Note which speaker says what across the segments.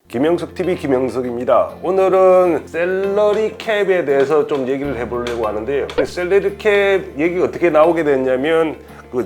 Speaker 1: 김영석 TV 김영석입니다. 오늘은 셀러리 캡에 대해서 좀 얘기를 해보려고 하는데요. 셀러리 캡 얘기가 어떻게 나오게 됐냐면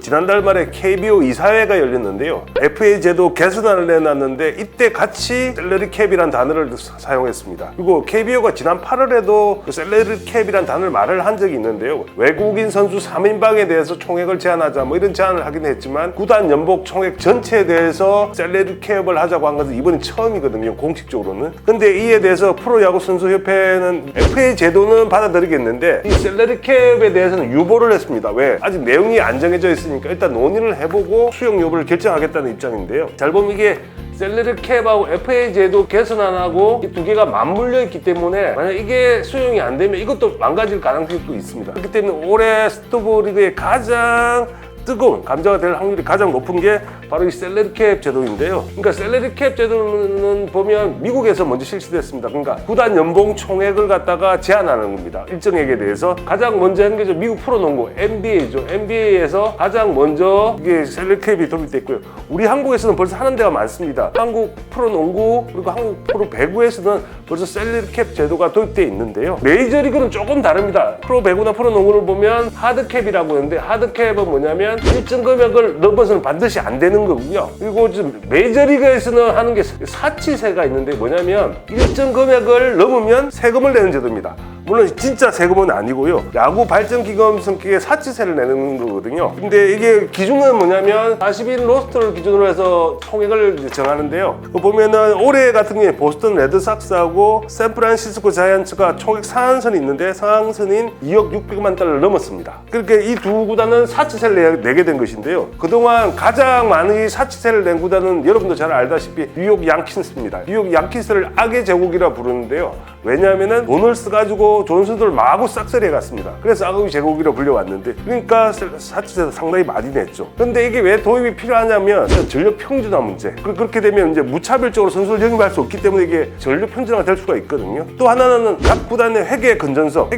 Speaker 1: 지난달 말에 KBO 이사회가 열렸는데요. FA 제도 개선안을 내놨는데 이때 같이 셀러리 캡이란 단어를 사용했습니다. 그리고 KBO가 지난 8월에도 셀러리 캡이란 단어를 말을 한 적이 있는데요. 외국인 선수 3인방에 대해서 총액을 제한하자 이런 제안을 하긴 했지만 구단 연봉 총액 전체에 대해서 셀러리 캡을 하자고 한 것은 이번이 처음이거든요. 공식적으로는. 근데 이에 대해서 프로야구 선수협회는 FA 제도는 받아들이겠는데 이 셀러리 캡에 대해서는 유보를 했습니다. 왜? 아직 내용이 안 정해져 있으니까 일단 논의를 해보고 수용 여부를 결정하겠다는 입장인데요. 잘 보면 이게 셀러리 캡하고 FA 제도 개선안하고 이 두 개가 맞물려 있기 때문에 만약 이게 수용이 안 되면 이것도 망가질 가능성이 또 있습니다. 그렇기 때문에 올해 스토브 리그의 가장 뜨거운 감자가 될 확률이 가장 높은 게 바로 이 셀러리 캡 제도인데요. 그러니까 셀러리 캡 제도는 보면 미국에서 먼저 실시됐습니다. 그러니까 구단 연봉 총액을 갖다가 제한하는 겁니다. 일정액에 대해서 가장 먼저 한 게 미국 프로농구 NBA죠. NBA에서 가장 먼저 이게 셀러리 캡이 도입됐고요. 우리 한국에서는 벌써 하는 데가 많습니다. 한국 프로농구 그리고 한국 프로 배구에서는 벌써 셀러리 캡 제도가 도입되어 있는데요. 메이저리그는 조금 다릅니다. 프로 배구나 프로농구를 보면 하드캡이라고 하는데 하드캡은 뭐냐면 일정 금액을 넘어서는 반드시 안 되는 거고요. 그리고 지금 메이저리그에서는 하는 게 사치세가 있는데 뭐냐면 일정 금액을 넘으면 세금을 내는 제도입니다. 물론 진짜 세금은 아니고요. 야구 발전기금 성격의 사치세를 내는 거거든요. 근데 이게 기준은 뭐냐면 40인 로스터를 기준으로 해서 총액을 정하는데요. 보면은 올해 같은 경우에 보스턴 레드삭스하고 샌프란시스코 자이언츠가 총액 상한선이 있는데 상한선인 2억 600만 달러를 넘었습니다. 그렇게 이 두 구단은 사치세를 내게 된 것인데요. 그동안 가장 많은 사치세를 낸 구단은 여러분도 잘 알다시피 뉴욕 양키스입니다. 뉴욕 양키스를 악의 제국이라 부르는데요. 왜냐하면은 돈을 써가지고 좋은 선수들을 마구 싹쓸이 해갔습니다. 그래서 악의 제국이라 불려왔는데 그러니까 사치세도 상당히 많이 냈죠. 근데 이게 왜 도입이 필요하냐면 전력 평준화 문제. 그렇게 되면 이제 무차별적으로 선수를 영입할 수 없기 때문에 이게 전력 평준화가 될 수가 있거든요. 또 하나는 각 구단의 회계 건전성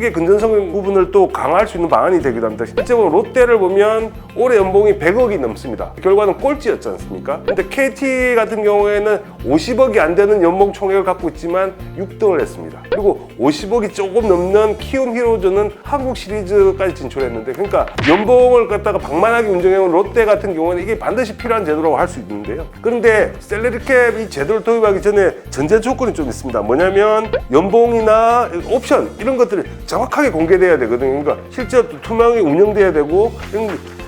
Speaker 1: 부분을 또 강화할 수 있는 방안이 되기도 합니다. 실제로 롯데를 보면 올해 연봉이 100억이 넘습니다. 결과는 꼴찌였지 않습니까? 근데 KT 같은 경우에는 50억이 안 되는 연봉 총액을 갖고 있지만 6등을 했습니다. 그리고 50억이 조금 넘는 키움 히로즈는 한국 시리즈까지 진출했는데 그러니까 연봉을 갖다가 방만하게 운영해온 롯데 같은 경우는 이게 반드시 필요한 제도라고 할 수 있는데요. 그런데 셀러리 캡 이 제도를 도입하기 전에 전제 조건이 좀 있습니다. 뭐냐면 연봉이나 옵션 이런 것들이 정확하게 공개돼야 되거든요. 그러니까 실제로 투명하게 운영돼야 되고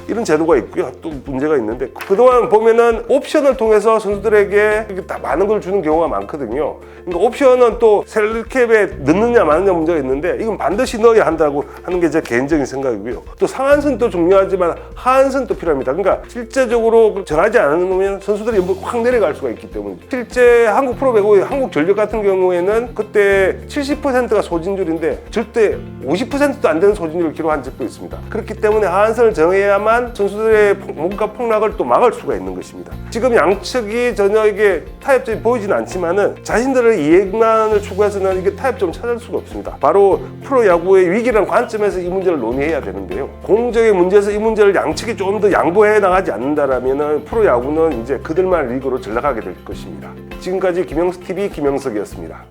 Speaker 1: 이런 제도가 있고요. 또 문제가 있는데 그동안 보면은 옵션을 통해서 선수들에게 다 많은 걸 주는 경우가 많거든요. 그러니까 옵션은 또 셀러리 캡에 넣느냐 마느냐 문제가 있는데 이건 반드시 넣어야 한다고 하는 게 제 개인적인 생각이고요. 또 상한선도 중요하지만 하한선도 필요합니다. 그러니까 실제적으로 정하지 않으면 선수들이 연봉이 확 내려갈 수가 있기 때문에 실제 한국 프로배구 한국 전력 같은 경우에는 그때 70%가 소진율인데 절대 50%도 안 되는 소진율을 기록한 적도 있습니다. 그렇기 때문에 하한선을 정해야만 선수들의 몸값 폭락을 또 막을 수가 있는 것입니다. 지금 양측이 전혀 이게 타협점이 보이지는 않지만은 자신들의 이익만을 추구해서는 이게 타협점을 찾을 수가 없습니다. 바로 프로야구의 위기라는 관점에서 이 문제를 논의해야 되는데요. 공정의 문제에서 이 문제를 양측이 좀 더 양보해 나가지 않는다라면은 프로야구는 이제 그들만 리그로 전락하게 될 것입니다. 지금까지 김영석 TV 김영석이었습니다.